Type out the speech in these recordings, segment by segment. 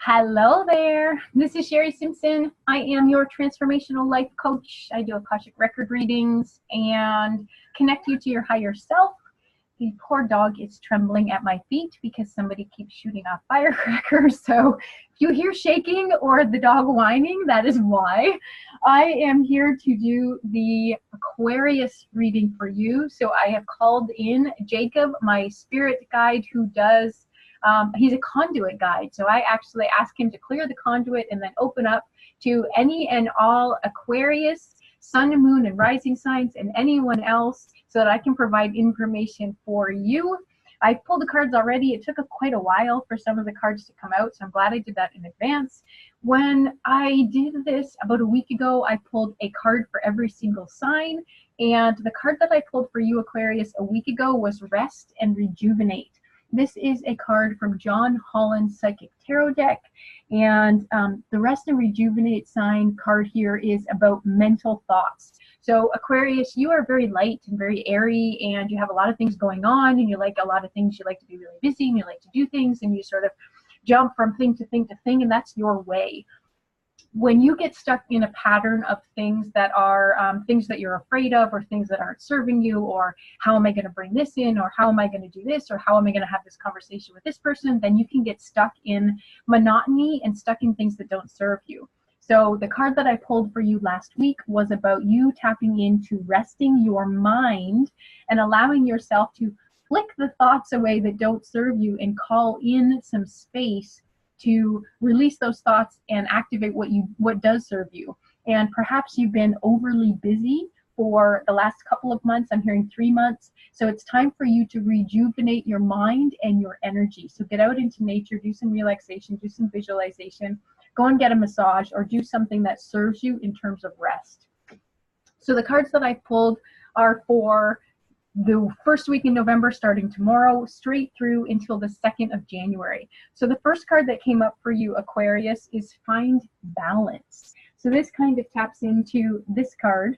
Hello there. This is Sherri Simpson. I am your transformational life coach. I do Akashic record readings and connect you to your higher self. The poor dog is trembling at my feet because somebody keeps shooting off firecrackers. So if you hear shaking or the dog whining, that is why. I am here to do the Aquarius reading for you. So I have called in Jacob, my spirit guide, who does he's a conduit guide. So I actually ask him to clear the conduit and then open up to any and all Aquarius, sun, moon, and rising signs, and anyone else so that I can provide information for you. I pulled the cards already. It took quite a while for some of the cards to come out, so I'm glad I did that in advance. When I did this about a week ago, I pulled a card for every single sign, and the card that I pulled for you, Aquarius, a week ago was Rest and Rejuvenate. This is a card from John Holland's Psychic Tarot deck, and the Rest and Rejuvenate sign card here is about mental thoughts. So Aquarius, you are very light and very airy, and you have a lot of things going on, and you like a lot of things. You like to be really busy, and you like to do things, and you sort of jump from thing to thing to thing, and that's your way. When you get stuck in a pattern of things that are things that you're afraid of, or things that aren't serving you, or how am I going to bring this in, or how am I going to do this, or how am I going to have this conversation with this person, then you can get stuck in monotony and stuck in things that don't serve you. So the card that I pulled for you last week was about you tapping into resting your mind and allowing yourself to flick the thoughts away that don't serve you and call in some space to release those thoughts and activate what does serve you. And perhaps you've been overly busy for the last couple of months. I'm hearing 3 months. So it's time for you to rejuvenate your mind and your energy. So get out into nature, do some relaxation, do some visualization, go and get a massage, or do something that serves you in terms of rest. So the cards that I pulled are for the first week in November, starting tomorrow, straight through until the 2nd of January. So the first card that came up for you, Aquarius, is Find Balance. So this kind of taps into this card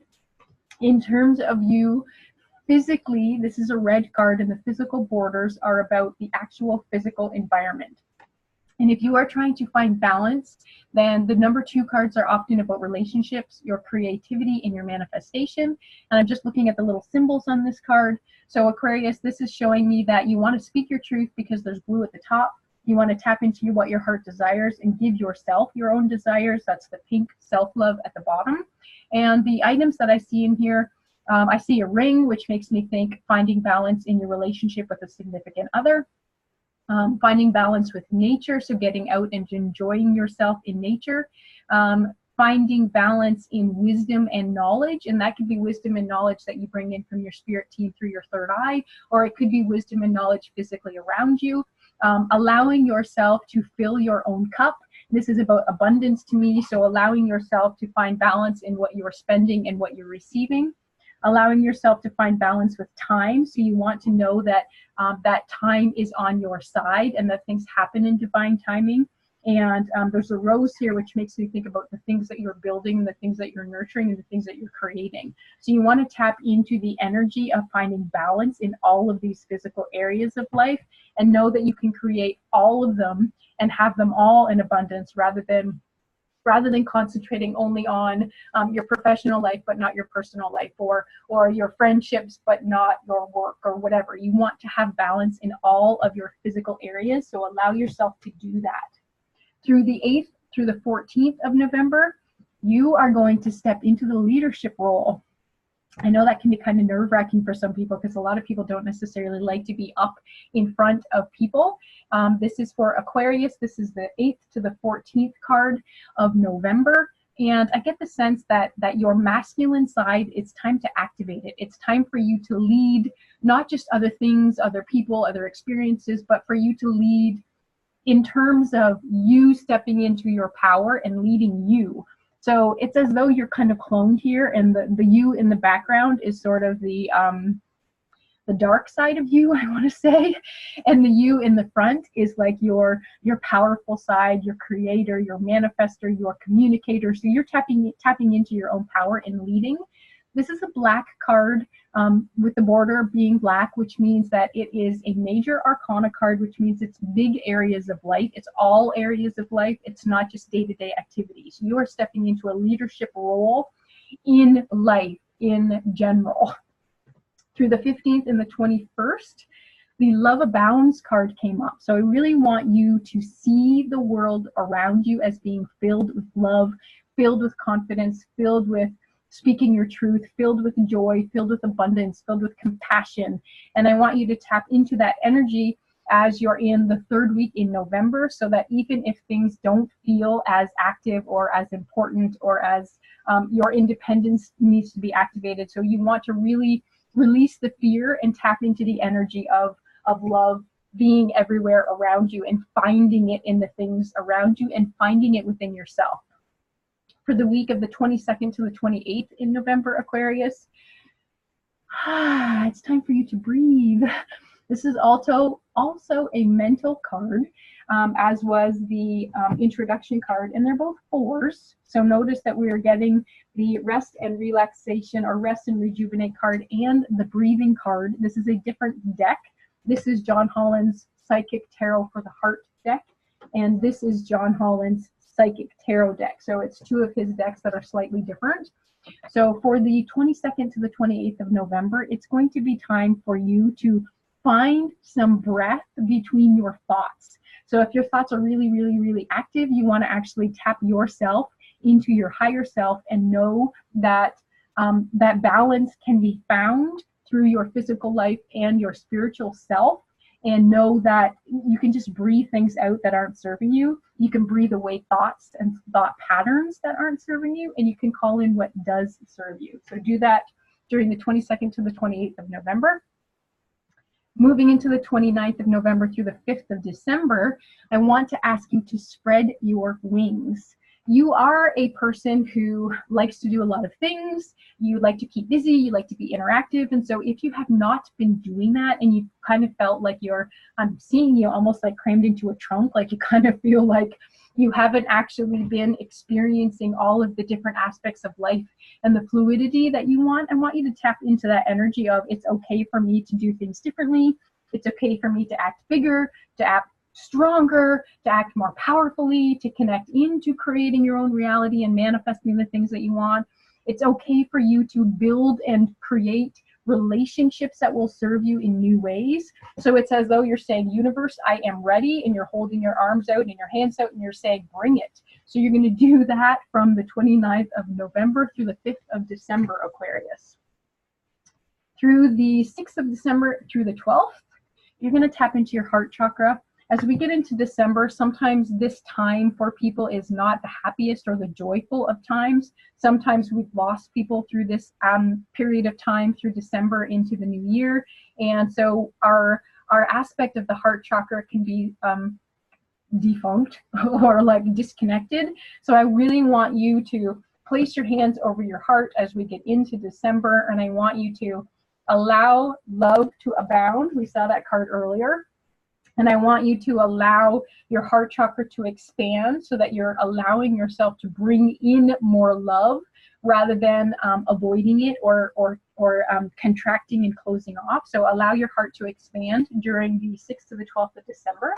in terms of you physically. This is a red card, and the physical borders are about the actual physical environment. And if you are trying to find balance, then the number 2 cards are often about relationships, your creativity, and your manifestation. And I'm just looking at the little symbols on this card. So Aquarius, this is showing me that you want to speak your truth because there's blue at the top. You want to tap into what your heart desires and give yourself your own desires. That's the pink self-love at the bottom. And the items that I see in here, I see a ring, which makes me think finding balance in your relationship with a significant other. Finding balance with nature, so getting out and enjoying yourself in nature. Finding balance in wisdom and knowledge, and that could be wisdom and knowledge that you bring in from your spirit team through your third eye, or it could be wisdom and knowledge physically around you. Allowing yourself to fill your own cup. This is about abundance to me, so allowing yourself to find balance in what you're spending and what you're receiving. Allowing yourself to find balance with time, so you want to know that that time is on your side and that things happen in divine timing. And there's a rose here, which makes me think about the things that you're building, the things that you're nurturing, and the things that you're creating. So you want to tap into the energy of finding balance in all of these physical areas of life, and know that you can create all of them and have them all in abundance, rather than concentrating only on your professional life but not your personal life, or your friendships but not your work, or whatever. You want to have balance in all of your physical areas, so allow yourself to do that. Through the 8th through the 14th of November, you are going to step into the leadership role. I know that can be kind of nerve-wracking for some people, because a lot of people don't necessarily like to be up in front of people. This is for Aquarius. This is the 8th to the 14th card of November. And I get the sense that your masculine side, it's time to activate it. It's time for you to lead, not just other things, other people, other experiences, but for you to lead in terms of you stepping into your power and leading you. So it's as though you're kind of cloned here, and the you in the background is sort of the dark side of you, I want to say, and the you in the front is like your powerful side, your creator, your manifester, your communicator. So you're tapping into your own power and leading. This is a black card with the border being black, which means that it is a major arcana card, which means it's big areas of life. It's all areas of life. It's not just day-to-day activities. You are stepping into a leadership role in life in general. Through the 15th and the 21st, the Love Abounds card came up. So I really want you to see the world around you as being filled with love, filled with confidence, filled with speaking your truth, filled with joy, filled with abundance, filled with compassion. And I want you to tap into that energy as you're in the 3rd week in November, so that even if things don't feel as active or as important, or as your independence needs to be activated, so you want to really release the fear and tap into the energy of love being everywhere around you, and finding it in the things around you, and finding it within yourself. For the week of the 22nd to the 28th in November, Aquarius, it's time for you to breathe. This is also a mental card, as was the introduction card, and they're both 4s. So notice that we are getting the rest and relaxation, or rest and rejuvenate card, and the breathing card. This is a different deck. This is John Holland's Psychic Tarot for the Heart deck, and this is John Holland's Psychic Tarot deck. So it's 2 of his decks that are slightly different. So for the 22nd to the 28th of November, it's going to be time for you to find some breath between your thoughts. So if your thoughts are really, really, really active, you want to actually tap yourself into your higher self, and know that that balance can be found through your physical life and your spiritual self. And know that you can just breathe things out that aren't serving you. You can breathe away thoughts and thought patterns that aren't serving you, and you can call in what does serve you. So do that during the 22nd to the 28th of November. Moving into the 29th of November through the 5th of December, I want to ask you to spread your wings. You are a person who likes to do a lot of things. You like to keep busy, you like to be interactive. And so if you have not been doing that, and you kind of felt like I'm seeing you almost like crammed into a trunk, like you kind of feel like you haven't actually been experiencing all of the different aspects of life and the fluidity that you want, I want you to tap into that energy of, it's okay for me to do things differently. It's okay for me to act bigger, to act stronger, to act more powerfully, to connect into creating your own reality and manifesting the things that you want. It's okay for you to build and create relationships that will serve you in new ways. So it's as though you're saying, universe, I am ready, and you're holding your arms out and your hands out, and you're saying, bring it. So you're going to do that from the 29th of November through the 5th of December, Aquarius. Through the 6th of December through the 12th, you're going to tap into your heart chakra. As we get into December, sometimes this time for people is not the happiest or the joyful of times. Sometimes we've lost people through this period of time, through December into the new year. And so our aspect of the heart chakra can be defunct or like disconnected. So I really want you to place your hands over your heart as we get into December, and I want you to allow love to abound. We saw that card earlier. And I want you to allow your heart chakra to expand, so that you're allowing yourself to bring in more love rather than avoiding it or contracting and closing off. So allow your heart to expand during the 6th to the 12th of December.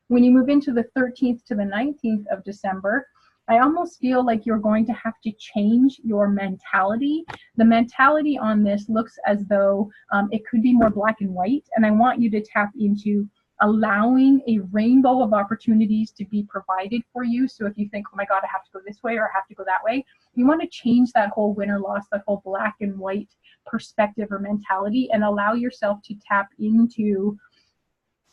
When you move into the 13th to the 19th of December, I almost feel like you're going to have to change your mentality. The mentality on this looks as though it could be more black and white. And I want you to tap into allowing a rainbow of opportunities to be provided for you. So if you think, oh my God, I have to go this way or I have to go that way, you want to change that whole win or loss, that whole black and white perspective or mentality, and allow yourself to tap into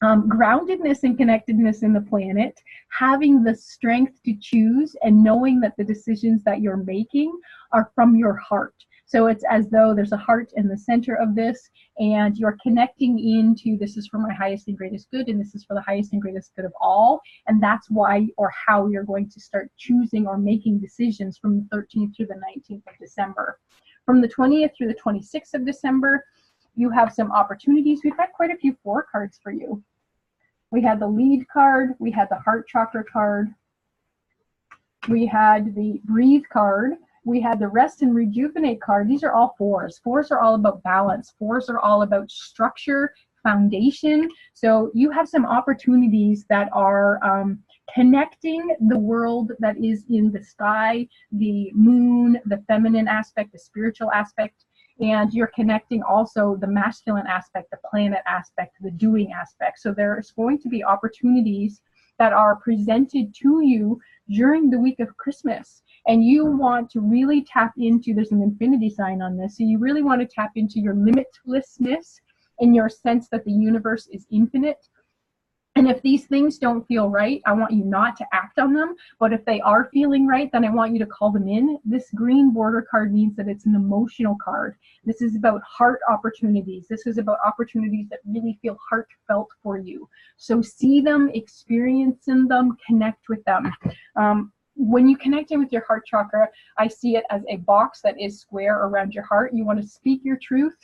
groundedness and connectedness in the planet, having the strength to choose, and knowing that the decisions that you're making are from your heart. So it's as though there's a heart in the center of this, and you're connecting into, this is for my highest and greatest good, and this is for the highest and greatest good of all. And that's why or how you're going to start choosing or making decisions from the 13th through the 19th of December. From the 20th through the 26th of December, you have some opportunities. We've got quite a few 4 cards for you. We had the lead card, we had the heart chakra card, we had the breathe card. we had the Rest and Rejuvenate card. These are all fours. Fours are all about balance. Fours are all about structure, foundation. So you have some opportunities that are connecting the world that is in the sky, the moon, the feminine aspect, the spiritual aspect, and you're connecting also the masculine aspect, the planet aspect, the doing aspect. So there's going to be opportunities that are presented to you during the week of Christmas. And you want to really tap into, there's an infinity sign on this, so you really want to tap into your limitlessness and your sense that the universe is infinite. And if these things don't feel right, I want you not to act on them. But if they are feeling right, then I want you to call them in. This green border card means that it's an emotional card. This is about heart opportunities. This is about opportunities that really feel heartfelt for you. So see them, experience them, connect with them. When you connect in with your heart chakra, I see it as a box that is square around your heart. You want to speak your truth.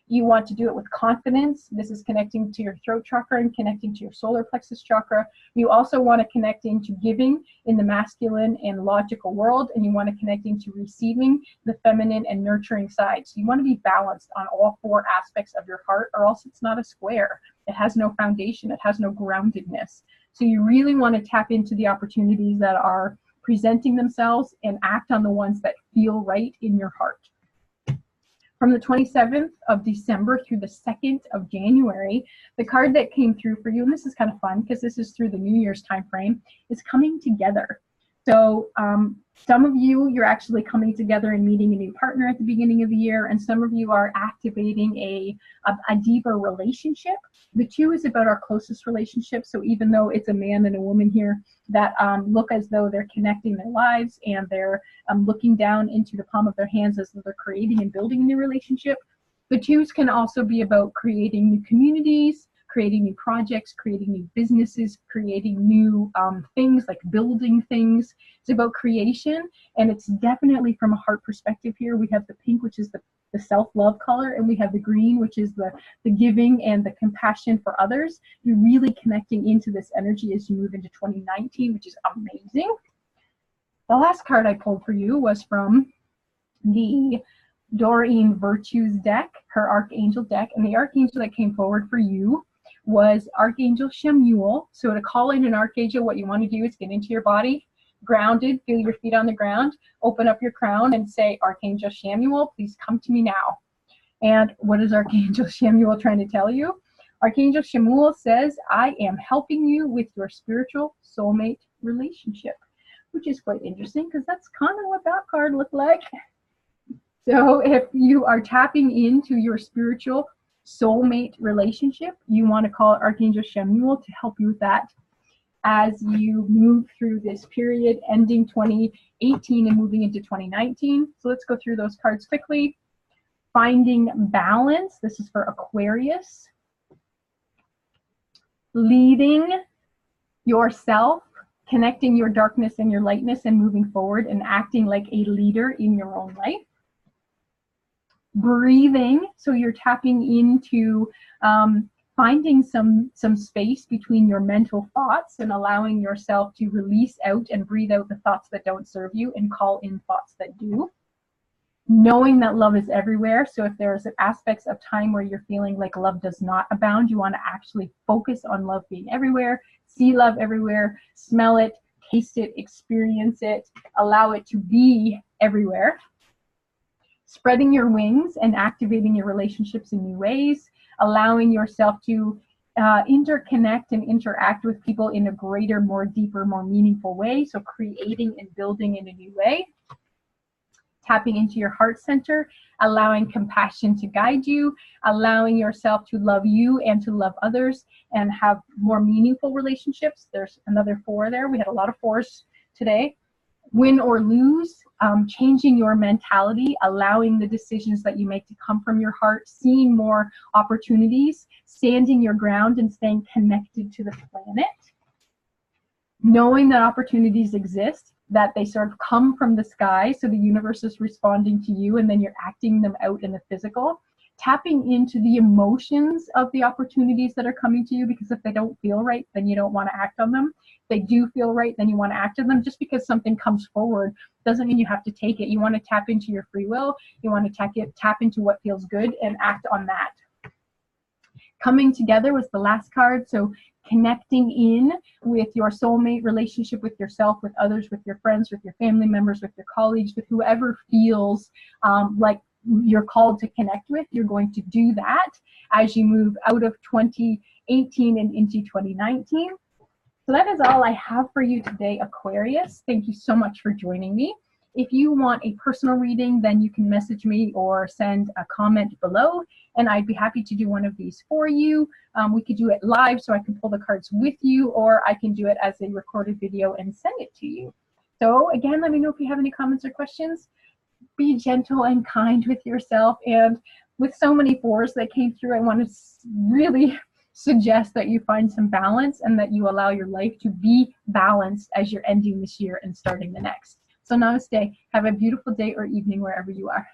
You want to do it with confidence. This is connecting to your throat chakra and connecting to your solar plexus chakra. You also want to connect into giving in the masculine and logical world, and you want to connect into receiving the feminine and nurturing side. So you want to be balanced on all four aspects of your heart, or else it's not a square. It has no foundation. It has no groundedness. So you really want to tap into the opportunities that are presenting themselves and act on the ones that feel right in your heart. From the 27th of December through the 2nd of January, the card that came through for you, and this is kind of fun because this is through the New Year's time frame, is coming together. So some of you, you're actually coming together and meeting a new partner at the beginning of the year, and some of you are activating a deeper relationship. The 2 is about our closest relationship, so even though it's a man and a woman here that look as though they're connecting their lives and they're looking down into the palm of their hands as though they're creating and building a new relationship, the 2s can also be about creating new communities, creating new projects, creating new businesses, creating new things, like building things. It's about creation, and it's definitely from a heart perspective here. We have the pink, which is the self-love color, and we have the green, which is the giving and the compassion for others. You're really connecting into this energy as you move into 2019, which is amazing. The last card I pulled for you was from the Doreen Virtues deck, her Archangel deck, and the Archangel that came forward for you was Archangel Shemuel. So to call in an Archangel, what you want to do is get into your body, grounded, feel your feet on the ground, open up your crown and say, Archangel Shemuel, please come to me now. And what is Archangel Shemuel trying to tell you? Archangel Shemuel says, I am helping you with your spiritual soulmate relationship, which is quite interesting because that's kind of what that card looked like. So if you are tapping into your spiritual soulmate relationship, you want to call Archangel Shemuel to help you with that as you move through this period ending 2018 and moving into 2019. So let's go through those cards quickly. Finding balance. This is for Aquarius. Leading yourself, connecting your darkness and your lightness and moving forward and acting like a leader in your own life. Breathing, so you're tapping into finding some space between your mental thoughts and allowing yourself to release out and breathe out the thoughts that don't serve you and call in thoughts that do. Knowing that love is everywhere, so if there's aspects of time where you're feeling like love does not abound, you want to actually focus on love being everywhere, see love everywhere, smell it, taste it, experience it, allow it to be everywhere. Spreading your wings and activating your relationships in new ways, allowing yourself to interconnect and interact with people in a greater, more deeper, more meaningful way. So creating and building in a new way. Tapping into your heart center, allowing compassion to guide you, allowing yourself to love you and to love others and have more meaningful relationships. There's another 4 there. We had a lot of 4s today. Win or lose, changing your mentality, allowing the decisions that you make to come from your heart, seeing more opportunities, standing your ground and staying connected to the planet, knowing that opportunities exist, that they sort of come from the sky, so the universe is responding to you and then you're acting them out in the physical, tapping into the emotions of the opportunities that are coming to you, because if they don't feel right, then you don't want to act on them. If they do feel right, then you want to act on them. Just because something comes forward doesn't mean you have to take it. You want to tap into your free will. You want to tap into what feels good and act on that. Coming together was the last card. So connecting in with your soulmate, relationship with yourself, with others, with your friends, with your family members, with your colleagues, with whoever feels like you're called to connect with. You're going to do that as you move out of 2018 and into 2019. So that is all I have for you today, Aquarius. Thank you so much for joining me. If you want a personal reading, then you can message me or send a comment below, and I'd be happy to do one of these for you. We could do it live so I can pull the cards with you, or I can do it as a recorded video and send it to you. So again, let me know if you have any comments or questions. Be gentle and kind with yourself. And with so many fours that came through, I want to really suggest that you find some balance and that you allow your life to be balanced as you're ending this year and starting the next. So namaste. Have a beautiful day or evening wherever you are.